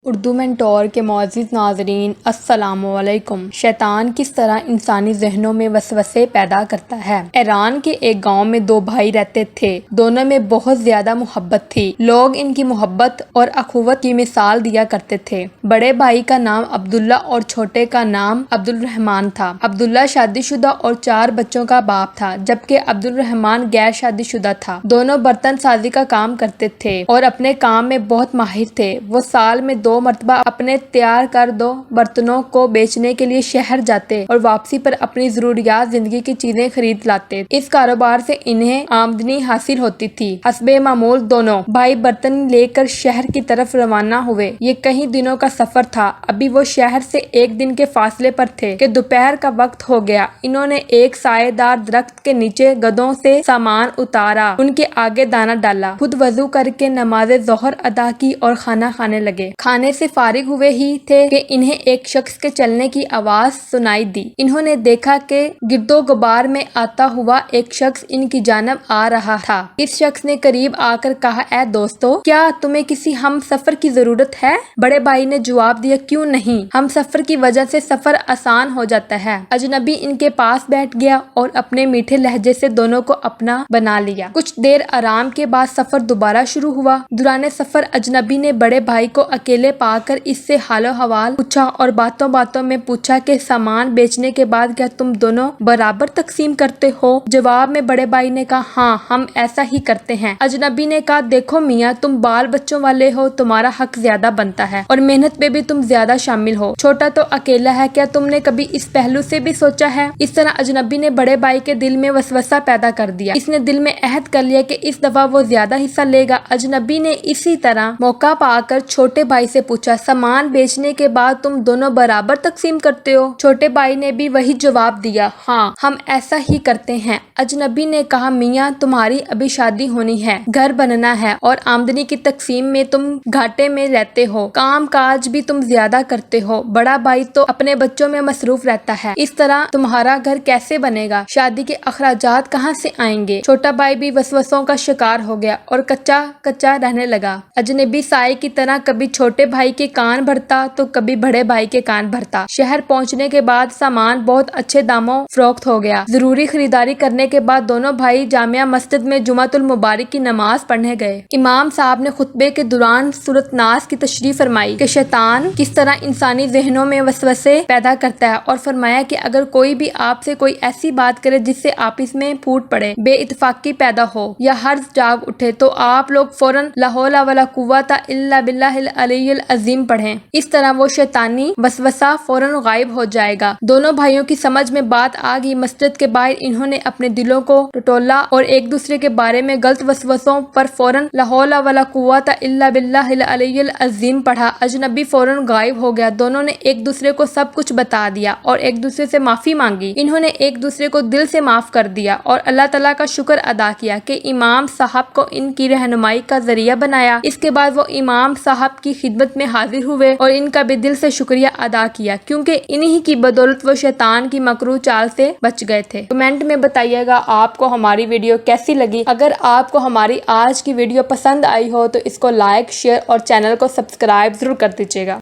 Urdu mentor کے معزز ناظرین السلام علیکم۔ شیطان کس طرح انسانی ذہنوں میں وسوسے پیدا کرتا ہے۔ ایران کے ایک گاؤں میں دو بھائی رہتے تھے، دونوں میں بہت زیادہ محبت تھی۔ لوگ ان کی محبت اور اخوت کی مثال دیا کرتے تھے۔ بڑے بھائی کا نام عبداللہ اور چھوٹے کا نام عبدالرحمن تھا۔ عبداللہ شادی شدہ اور 4 بچوں کا باپ تھا، جبکہ عبدالرحمن غیر شادی شدہ تھا۔ دونوں برتن سازی کا کام کرتے تھے اور اپنے کام میں بہت ماہر تھے۔ وہ سال میں 2 مرتبہ اپنے تیار کردہ برتنوں کو بیچنے کے لیے شہر جاتے اور واپسی پر اپنی ضروریات زندگی کی چیزیں خرید لاتے۔ اس کاروبار سے انہیں آمدنی حاصل ہوتی تھی۔ حسب معمول دونوں بھائی برتن لے کر شہر کی طرف روانہ ہوئے۔ یہ کئی دنوں کا سفر تھا۔ ابھی وہ شہر سے 1 دن کے فاصلے پر تھے کہ دوپہر کا وقت ہو گیا۔ انہوں نے ایک سایہ دار درخت کے نیچے گدھوں سے سامان اتارا، ان کے آگے دانہ ڈالا، خود وضو کر کے نماز ظہر ادا کی اور کھانا کھانے لگے۔ کھانے سے فارغ ہوئے ہی تھے کہ انہیں ایک شخص کے چلنے کی آواز سنائی دی۔ انہوں نے دیکھا کہ گرد و غبار میں آتا ہوا ایک شخص ان کی جانب آ رہا تھا۔ اس شخص نے قریب آ کر کہا، اے دوستو، کیا تمہیں کسی ہم سفر کی ضرورت ہے؟ بڑے بھائی نے جواب دیا، کیوں نہیں، ہم سفر کی وجہ سے سفر آسان ہو جاتا ہے۔ اجنبی ان کے پاس بیٹھ گیا اور اپنے میٹھے لہجے سے دونوں کو اپنا بنا لیا۔ کچھ دیر آرام کے بعد سفر دوبارہ شروع ہوا۔ دوران سفر اجنبی نے بڑے بھائی کو اکیلے پا کر اس سے حال و حوال پوچھا اور باتوں باتوں میں پوچھا کہ سامان بیچنے کے بعد کیا تم دونوں برابر تقسیم کرتے ہو؟ جواب میں بڑے بھائی نے کہا، ہاں، ہم ایسا ہی کرتے ہیں۔ اجنبی نے کہا، دیکھو میاں، تم بال بچوں والے ہو، تمہارا حق زیادہ بنتا ہے اور محنت میں بھی تم زیادہ شامل ہو۔ چھوٹا تو اکیلا ہے، کیا تم نے کبھی اس پہلو سے بھی سوچا ہے؟ اس طرح اجنبی نے بڑے بھائی کے دل میں وسوسہ پیدا کر دیا۔ اس نے دل میں عہد کر لیا کہ اس دفعہ وہ زیادہ حصہ لے گا۔ اجنبی نے اسی طرح موقع پا کر چھوٹے بھائی سے پوچھا، سامان بیچنے کے بعد تم دونوں برابر تقسیم کرتے ہو؟ چھوٹے بھائی نے بھی وہی جواب دیا، ہاں، ہم ایسا ہی کرتے ہیں۔ اجنبی نے کہا، میاں، تمہاری ابھی شادی ہونی ہے، گھر بننا ہے اور آمدنی کی تقسیم میں تم گھاٹے میں رہتے ہو، کام کاج بھی تم زیادہ کرتے ہو، بڑا بھائی تو اپنے بچوں میں مصروف رہتا ہے، اس طرح تمہارا گھر کیسے بنے گا؟ شادی کے اخراجات کہاں سے آئیں گے؟ چھوٹا بھائی بھی وسوسوں کا شکار ہو گیا اور کچا کچا رہنے لگا۔ اجنبی سائے کی طرح کبھی چھوٹے بھائی کے کان بھرتا تو کبھی بڑے بھائی کے کان بھرتا۔ شہر پہنچنے کے بعد سامان بہت اچھے داموں فروخت ہو گیا۔ ضروری خریداری کرنے کے بعد دونوں بھائی جامع مسجد میں جمعۃ المبارک کی نماز پڑھنے گئے۔ امام صاحب نے خطبے کے دوران سورۃ ناس کی تشریح فرمائی کہ شیطان کس طرح انسانی ذہنوں میں وسوسے پیدا کرتا ہے، اور فرمایا کہ اگر کوئی بھی آپ سے کوئی ایسی بات کرے جس سے آپس میں پھوٹ پڑے، بے اتفاقی پیدا ہو یا حرج جاگ اٹھے، تو آپ لوگ فوراً لا حول ولا قوۃ الا باللہ العلی العظیم پڑھیں۔ اس طرح وہ شیطانی وسوسہ فوراً غائب ہو جائے گا۔ دونوں بھائیوں کی سمجھ میں بات آ گئی۔ مسجد کے باہر انہوں نے اپنے دلوں کو ٹٹولا اور ایک دوسرے کے بارے میں غلط وسوسوں پر فوراً لا حول ولا قوۃ الا باللہ العلی العظیم پڑھا۔ اجنبی فوراً غائب ہو گیا۔ دونوں نے ایک دوسرے کو سب کچھ بتا دیا اور ایک دوسرے سے معافی مانگی۔ انہوں نے ایک دوسرے کو دل سے معاف کر دیا اور اللہ تعالیٰ کا شکر ادا کیا کہ امام صاحب کو ان کی رہنمائی کا ذریعہ بنایا۔ اس کے بعد وہ امام صاحب کی خدمت میں حاضر ہوئے اور ان کا بھی دل سے شکریہ ادا کیا، کیونکہ انہی کی بدولت وہ شیطان کی مکروہ چال سے بچ گئے تھے۔ کمنٹ میں بتائیے گا آپ کو ہماری ویڈیو کیسی لگی۔ اگر آپ کو ہماری آج کی ویڈیو پسند آئی ہو تو اس کو لائک، شیئر اور چینل کو سبسکرائب ضرور کر دیجیے گا۔